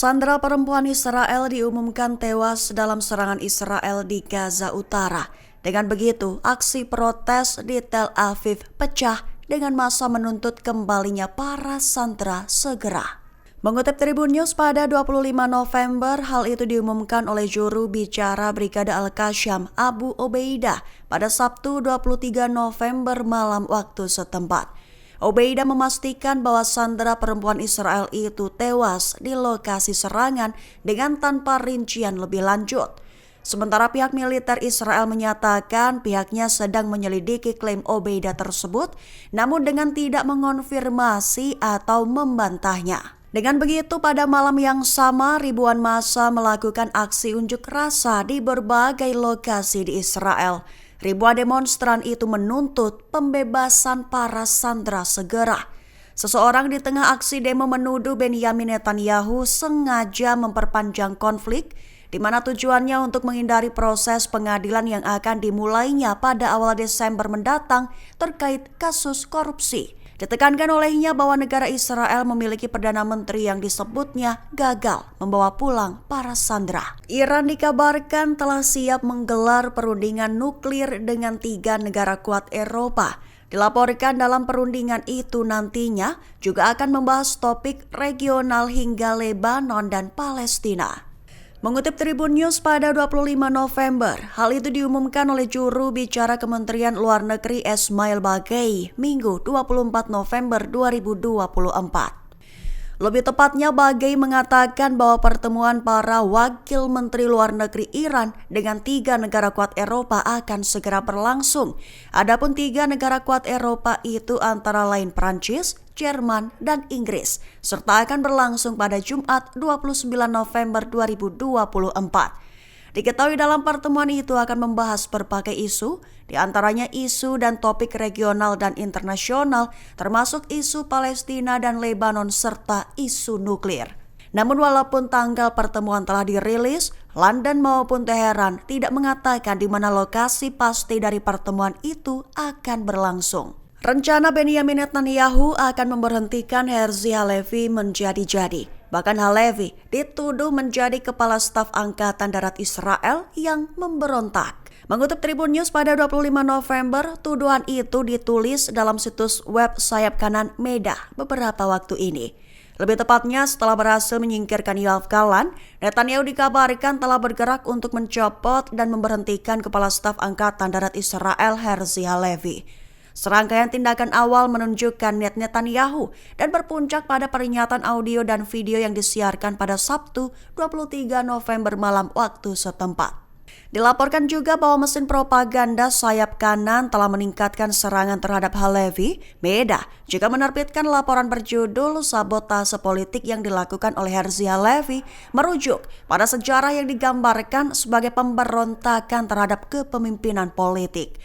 Sandera perempuan Israel diumumkan tewas dalam serangan Israel di Gaza Utara. Dengan begitu, aksi protes di Tel Aviv pecah dengan massa menuntut kembalinya para sandera segera. Mengutip Tribun News pada 25 November, hal itu diumumkan oleh juru bicara Brigade Al-Qassam Abu Ubaidah pada Sabtu 23 November malam waktu setempat. Ubaidah memastikan bahwa sandera perempuan Israel itu tewas di lokasi serangan dengan tanpa rincian lebih lanjut. Sementara pihak militer Israel menyatakan pihaknya sedang menyelidiki klaim Ubaidah tersebut, namun dengan tidak mengonfirmasi atau membantahnya. Dengan begitu, pada malam yang sama, ribuan massa melakukan aksi unjuk rasa di berbagai lokasi di Israel. Ribuan demonstran itu menuntut pembebasan para sandera segera. Seseorang di tengah aksi demo menuduh Benyamin Netanyahu sengaja memperpanjang konflik, di mana tujuannya untuk menghindari proses pengadilan yang akan dimulainya pada awal Desember mendatang terkait kasus korupsi. Ditekankan olehnya bahwa negara Israel memiliki Perdana Menteri yang disebutnya gagal membawa pulang para sandera. Iran dikabarkan telah siap menggelar perundingan nuklir dengan 3 negara kuat Eropa. Dilaporkan dalam perundingan itu nantinya juga akan membahas topik regional hingga Lebanon dan Palestina. Mengutip Tribun News pada 25 November, hal itu diumumkan oleh juru bicara Kementerian Luar Negeri Esmail Baghaei Minggu 24 November 2024. Lebih tepatnya, Baghaei mengatakan bahwa pertemuan para wakil Menteri Luar Negeri Iran dengan 3 negara kuat Eropa akan segera berlangsung. Adapun 3 negara kuat Eropa itu antara lain Prancis, Jerman, dan Inggris, serta akan berlangsung pada Jumat 29 November 2024. Diketahui dalam pertemuan itu akan membahas berbagai isu, diantaranya isu dan topik regional dan internasional, termasuk isu Palestina dan Lebanon serta isu nuklir. Namun walaupun tanggal pertemuan telah dirilis, London maupun Teheran tidak mengatakan di mana lokasi pasti dari pertemuan itu akan berlangsung. Rencana Benyamin Netanyahu akan memberhentikan Herzi Halevi menjadi-jadi. Bahkan Halevi dituduh menjadi kepala staf Angkatan Darat Israel yang memberontak. Mengutip Tribun News pada 25 November, tuduhan itu ditulis dalam situs web sayap kanan Medah beberapa waktu ini. Lebih tepatnya, setelah berhasil menyingkirkan Yoav Gallant, Netanyahu dikabarkan telah bergerak untuk mencopot dan memberhentikan kepala staf Angkatan Darat Israel Herzi Halevi. Serangkaian tindakan awal menunjukkan niat Netanyahu dan berpuncak pada peringatan audio dan video yang disiarkan pada Sabtu 23 November malam waktu setempat. Dilaporkan juga bahwa mesin propaganda sayap kanan telah meningkatkan serangan terhadap Halevi. Medah juga menerbitkan laporan berjudul Sabotase Politik yang dilakukan oleh Herzi Halevi, merujuk pada sejarah yang digambarkan sebagai pemberontakan terhadap kepemimpinan politik.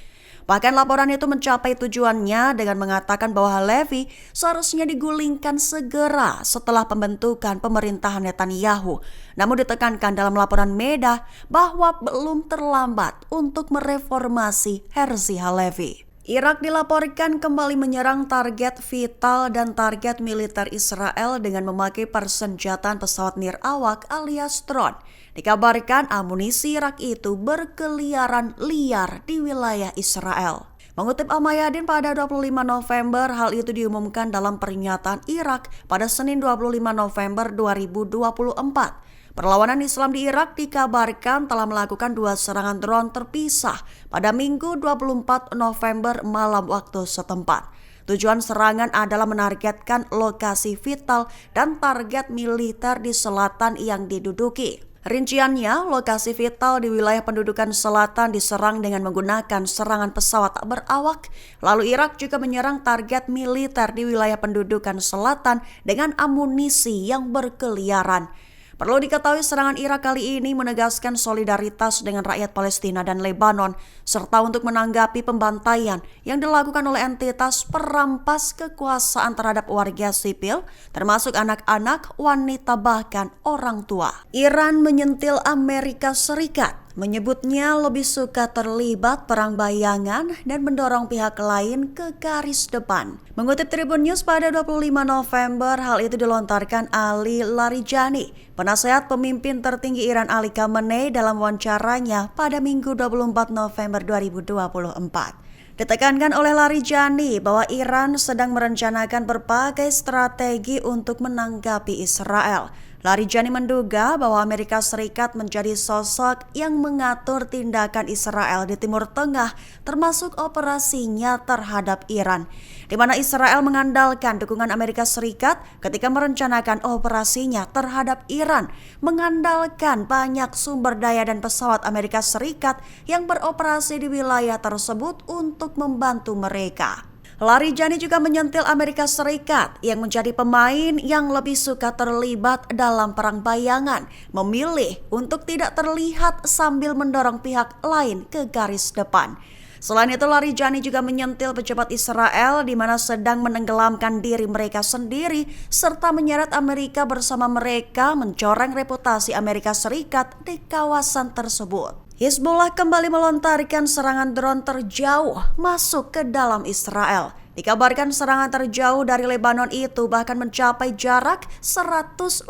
Bahkan laporan itu mencapai tujuannya dengan mengatakan bahwa Halevi seharusnya digulingkan segera setelah pembentukan pemerintahan Netanyahu. Namun ditekankan dalam laporan Medah bahwa belum terlambat untuk mereformasi Herzi Halevi. Irak dilaporkan kembali menyerang target vital dan target militer Israel dengan memakai persenjataan pesawat nirawak alias drone. Dikabarkan amunisi Irak itu berkeliaran liar di wilayah Israel. Mengutip Al-Mayadin pada 25 November, hal itu diumumkan dalam pernyataan Irak pada Senin 25 November 2024. Perlawanan Islam di Irak dikabarkan telah melakukan 2 serangan drone terpisah pada Minggu 24 November malam waktu setempat. Tujuan serangan adalah menargetkan lokasi vital dan target militer di selatan yang diduduki. Rinciannya, lokasi vital di wilayah pendudukan selatan diserang dengan menggunakan serangan pesawat tak berawak. Lalu Irak juga menyerang target militer di wilayah pendudukan selatan dengan amunisi yang berkeliaran. Perlu diketahui serangan Irak kali ini menegaskan solidaritas dengan rakyat Palestina dan Lebanon, serta untuk menanggapi pembantaian yang dilakukan oleh entitas perampas kekuasaan terhadap warga sipil, termasuk anak-anak, wanita, bahkan orang tua. Iran menyentil Amerika Serikat. menyebutnya lebih suka terlibat perang bayangan dan mendorong pihak lain ke garis depan. Mengutip Tribun News pada 25 November, hal itu dilontarkan Ali Larijani, penasehat pemimpin tertinggi Iran Ali Khamenei dalam wawancaranya pada Minggu 24 November 2024. Ditekankan oleh Larijani bahwa Iran sedang merencanakan berbagai strategi untuk menanggapi Israel. Larijani menduga bahwa Amerika Serikat menjadi sosok yang mengatur tindakan Israel di Timur Tengah, termasuk operasinya terhadap Iran, di mana Israel mengandalkan dukungan Amerika Serikat ketika merencanakan operasinya terhadap Iran, mengandalkan banyak sumber daya dan pesawat Amerika Serikat yang beroperasi di wilayah tersebut untuk membantu mereka. Larijani juga menyentil Amerika Serikat yang menjadi pemain yang lebih suka terlibat dalam perang bayangan, memilih untuk tidak terlihat sambil mendorong pihak lain ke garis depan. Selain itu, Larijani juga menyentil pejabat Israel di mana sedang menenggelamkan diri mereka sendiri serta menyeret Amerika bersama mereka mencoreng reputasi Amerika Serikat di kawasan tersebut. Hizbullah kembali melontarkan serangan drone terjauh masuk ke dalam Israel. Dikabarkan serangan terjauh dari Lebanon itu bahkan mencapai jarak 150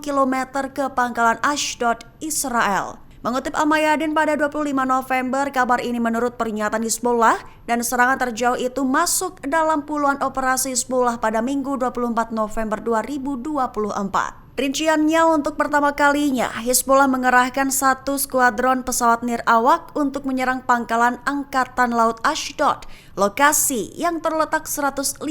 km ke pangkalan Ashdod, Israel. Mengutip Al-Mayadin pada 25 November, kabar ini menurut pernyataan Hizbullah dan serangan terjauh itu masuk dalam puluhan operasi Hizbullah pada Minggu 24 November 2024. Rinciannya, untuk pertama kalinya Hizbullah mengerahkan satu skuadron pesawat nirawak untuk menyerang pangkalan Angkatan Laut Ashdod, lokasi yang terletak 150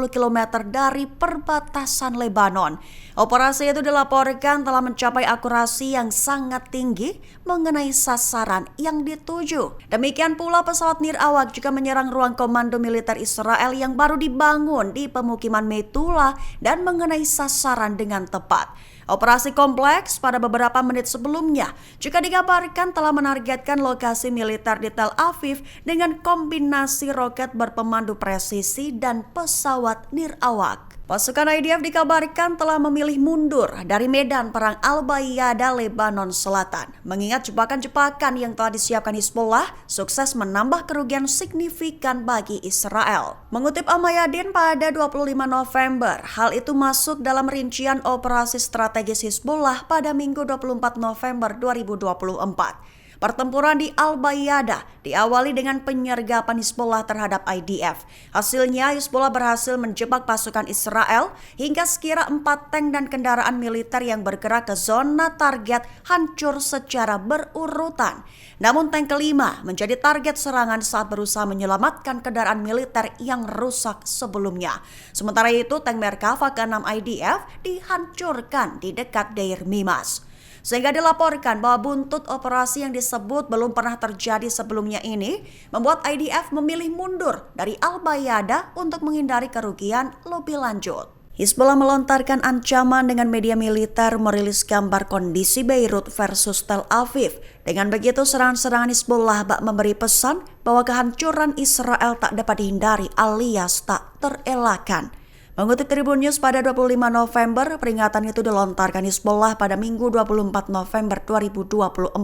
km dari perbatasan Lebanon. Operasi itu dilaporkan telah mencapai akurasi yang sangat tinggi mengenai sasaran yang dituju. Demikian pula pesawat nirawak juga menyerang ruang komando militer Israel yang baru dibangun di pemukiman Metula dan mengenai sasaran dengan tepat. Operasi kompleks pada beberapa menit sebelumnya juga dikabarkan telah menargetkan lokasi militer di Tel Aviv dengan kombinasi roket berpemandu presisi dan pesawat nirawak. Pasukan IDF dikabarkan telah memilih mundur dari medan perang Al-Bayada, Lebanon Selatan. Mengingat jebakan-jebakan yang telah disiapkan Hizbullah sukses menambah kerugian signifikan bagi Israel. Mengutip Al-Mayadin pada 25 November, hal itu masuk dalam rincian operasi strategis Hizbullah pada Minggu 24 November 2024. Pertempuran di Al-Bayada diawali dengan penyergapan Hizbullah terhadap IDF. Hasilnya, Hizbullah berhasil menjebak pasukan Israel hingga sekira 4 tank dan kendaraan militer yang bergerak ke zona target hancur secara berurutan. Namun tank kelima menjadi target serangan saat berusaha menyelamatkan kendaraan militer yang rusak sebelumnya. Sementara itu, tank Merkava ke-6 IDF dihancurkan di dekat Deir Mimas. Sehingga dilaporkan bahwa buntut operasi yang disebut belum pernah terjadi sebelumnya ini membuat IDF memilih mundur dari Al-Bayada untuk menghindari kerugian lebih lanjut. Hizbullah melontarkan ancaman dengan media militer merilis gambar kondisi Beirut versus Tel Aviv. Dengan begitu, serangan-serangan Hizbullah bak memberi pesan bahwa kehancuran Israel tak dapat dihindari alias tak terelakkan. Mengutip Tribun News pada 25 November, peringatan itu dilontarkan Hizbullah pada Minggu 24 November 2024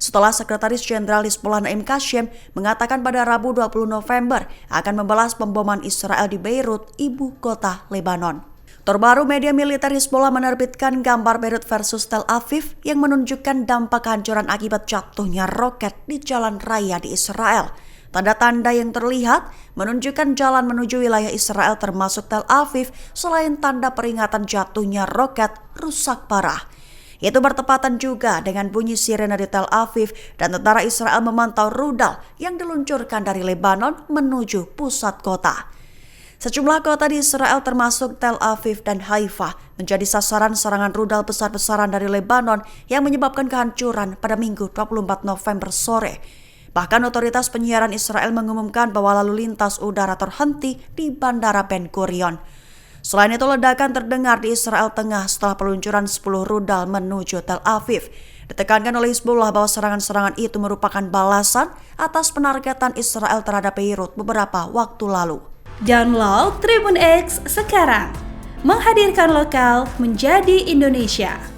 setelah Sekretaris Jenderal Hizbullah Naim Qassem mengatakan pada Rabu 20 November akan membalas pemboman Israel di Beirut, ibu kota Lebanon. Terbaru, media militer Hizbullah menerbitkan gambar Beirut versus Tel Aviv yang menunjukkan dampak kehancuran akibat jatuhnya roket di jalan raya di Israel. Tanda-tanda yang terlihat menunjukkan jalan menuju wilayah Israel termasuk Tel Aviv selain tanda peringatan jatuhnya roket rusak parah. Itu bertepatan juga dengan bunyi sirene di Tel Aviv dan tentara Israel memantau rudal yang diluncurkan dari Lebanon menuju pusat kota. Sejumlah kota di Israel termasuk Tel Aviv dan Haifa menjadi sasaran serangan rudal besar-besaran dari Lebanon yang menyebabkan kehancuran pada Minggu 24 November sore. Bahkan otoritas penyiaran Israel mengumumkan bahwa lalu lintas udara terhenti di Bandara Ben Gurion. Selain itu, ledakan terdengar di Israel Tengah setelah peluncuran 10 rudal menuju Tel Aviv. Ditekankan oleh Hizbullah bahwa serangan-serangan itu merupakan balasan atas penargetan Israel terhadap Beirut beberapa waktu lalu. Download Tribun X sekarang, menghadirkan lokal menjadi Indonesia.